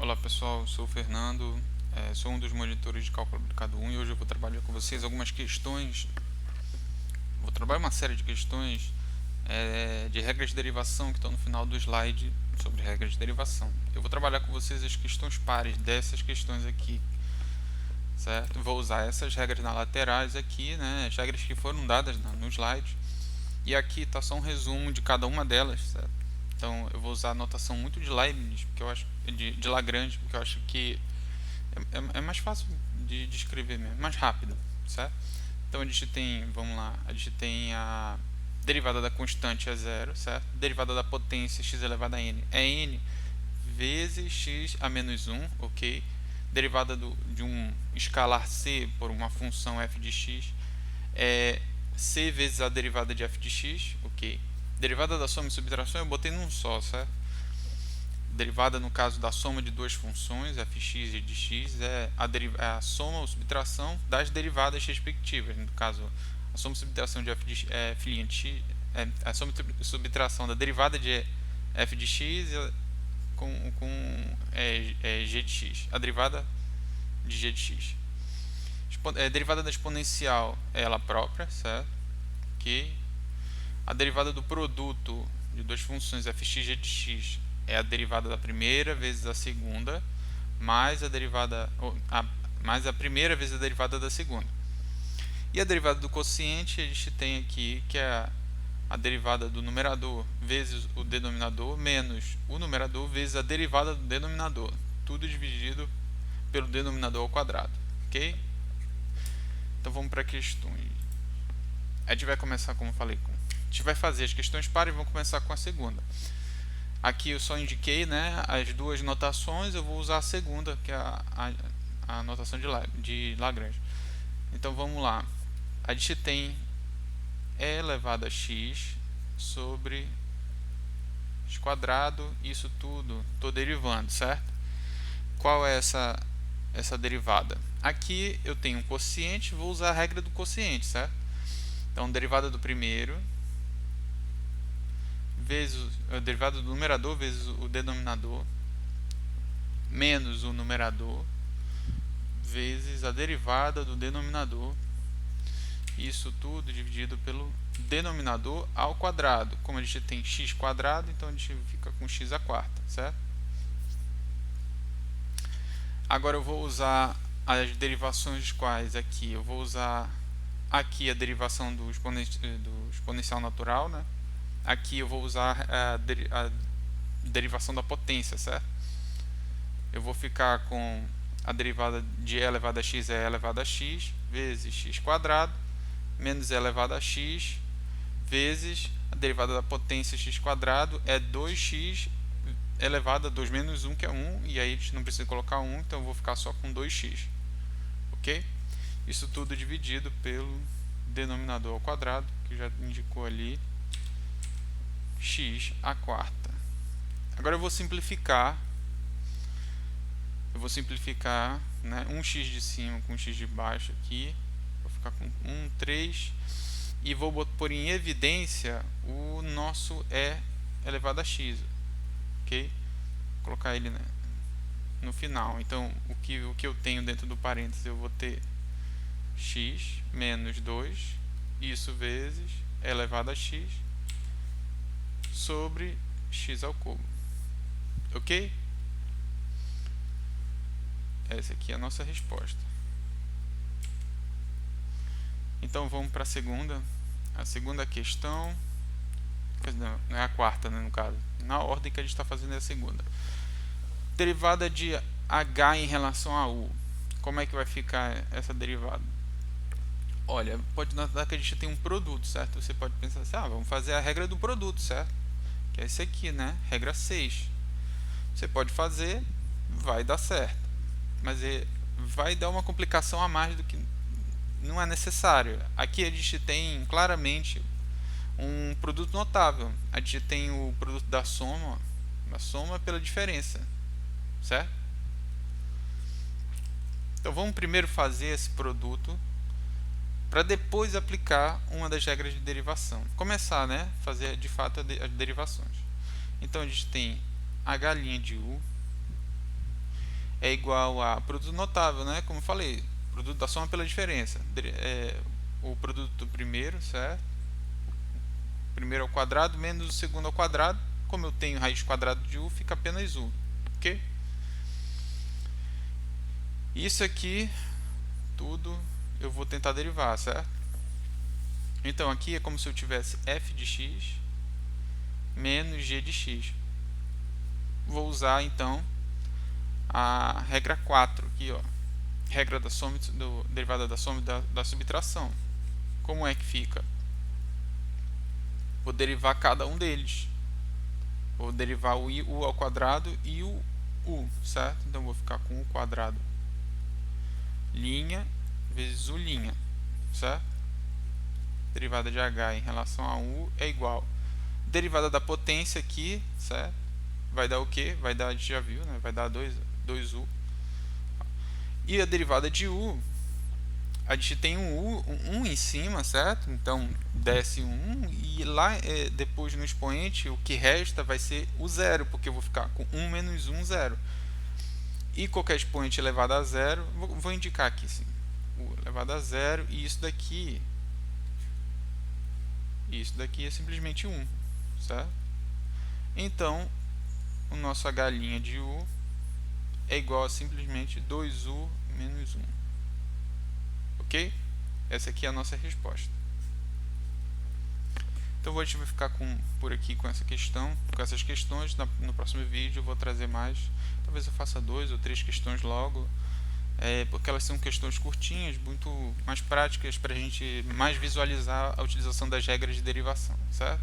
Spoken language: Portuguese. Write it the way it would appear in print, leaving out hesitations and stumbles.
Olá pessoal, eu sou o Fernando, sou um dos monitores de cálculo aplicado 1 e hoje eu vou trabalhar com vocês algumas questões. Vou trabalhar uma série de questões de regras de derivação que estão no final do slide sobre regras de derivação. Eu vou trabalhar com vocês as questões pares dessas questões aqui, certo? Vou usar essas regras nas laterais aqui, né? As regras que foram dadas no slide, e aqui está só um resumo de cada uma delas, certo? Então eu vou usar a notação muito de Leibniz, porque eu acho de Lagrange, porque eu acho que é mais fácil de escrever mesmo, mais rápido, certo? Então a gente tem, vamos lá, a gente tem a derivada da constante é zero, certo? Derivada da potência x elevado a n é n vezes x a menos 1, ok? Derivada de um escalar c por uma função f de x é c vezes a derivada de f de x, ok? Derivada da soma e subtração eu botei num só, certo? Derivada no caso da soma de duas funções, fx e de x, é a soma ou subtração das derivadas respectivas. No caso, a soma e subtração de f de x é filhinha de x, a soma e subtração da derivada de f de x com g de x, a derivada de g de x. Derivada da exponencial é ela própria, certo? Ok. A derivada do produto de duas funções fx e g de x é a derivada da primeira vezes a segunda mais a primeira vezes a derivada da segunda. E a derivada do quociente a gente tem aqui que é a derivada do numerador vezes o denominador menos o numerador vezes a derivada do denominador, tudo dividido pelo denominador ao quadrado, ok? Então vamos para questões. A gente vai começar, como eu falei, a gente vai fazer as questões pares e vamos começar com a segunda. Aqui eu só indiquei, né, as duas notações, eu vou usar a segunda, que é a notação de Lagrange. Então vamos lá. A gente tem e elevado a x sobre x quadrado, isso tudo, estou derivando, certo? Qual é essa derivada? Aqui eu tenho um quociente, vou usar a regra do quociente, certo? Então, derivada do primeiro vezes a derivada do numerador vezes o denominador menos o numerador vezes a derivada do denominador, isso tudo dividido pelo denominador ao quadrado. Como a gente tem x quadrado, então a gente fica com x à quarta, certo? Agora eu vou usar as derivações quais aqui. Eu vou usar aqui a derivação do exponencial natural, né? Aqui eu vou usar a derivação da potência, certo? Eu vou ficar com a derivada de e elevado a x é e elevado a x vezes x quadrado menos e elevado a x vezes a derivada da potência x quadrado é 2x elevado a 2 menos 1, que é 1, e aí a gente não precisa colocar 1, então eu vou ficar só com 2x, ok? Isso tudo dividido pelo denominador ao quadrado, que já indicou ali, x à quarta. Agora eu vou simplificar, né, 1x de cima com x de baixo aqui, vou ficar com 1, 3, e vou pôr em evidência o nosso e elevado a x, ok? Vou colocar ele, né, no final. Então o que eu tenho dentro do parênteses, eu vou ter x menos 2, isso vezes e elevado a x sobre x ao cubo, ok? Essa aqui é a nossa resposta. Então vamos para a segunda questão. Não é a quarta, né, no caso. Na ordem que a gente está fazendo é a segunda. Derivada de h em relação a u. Como é que vai ficar essa derivada? Olha, pode notar que a gente tem um produto, certo? Você pode pensar assim, vamos fazer a regra do produto, certo? Que é esse aqui, né? Regra 6. Você pode fazer, vai dar certo. Mas vai dar uma complicação a mais do que não é necessário. Aqui a gente tem claramente um produto notável. A gente tem o produto da soma, a soma pela diferença, certo? Então vamos primeiro fazer esse produto para depois aplicar uma das regras de derivação. Começar, né, fazer de fato as derivações. Então a gente tem h' de u é igual a produto notável, né? Como eu falei, produto da soma pela diferença. O produto do primeiro, certo? O primeiro ao quadrado menos o segundo ao quadrado. Como eu tenho raiz quadrada de u, fica apenas u, ok? Isso aqui, tudo, eu vou tentar derivar, certo? Então aqui é como se eu tivesse f de x menos g de x. Vou usar então a regra 4 aqui, ó. Regra da soma, derivada da soma da subtração. Como é que fica? Vou derivar cada um deles. Vou derivar o u ao quadrado e o u, certo? Então vou ficar com o quadrado linha vezes u linha, certo? Derivada de h em relação a u é igual. Derivada da potência aqui, certo? Vai dar o quê? Vai dar, a gente já viu, né? Vai dar 2u. E a derivada de u, a gente tem um em cima, certo? Então desce um e lá depois no expoente o que resta vai ser o zero, porque eu vou ficar com 1 menos 1, 0. E qualquer expoente elevado a zero, vou indicar aqui sim, elevado a zero, e isso daqui é simplesmente 1, certo? Então o nosso h' de u é igual a simplesmente 2u menos 1. Ok? Essa aqui é a nossa resposta. Então a gente vai ficar por aqui com essa questão, com essas questões. No próximo vídeo eu vou trazer mais. Talvez eu faça 2 ou 3 questões logo, porque elas são questões curtinhas, muito mais práticas para a gente mais visualizar a utilização das regras de derivação, certo?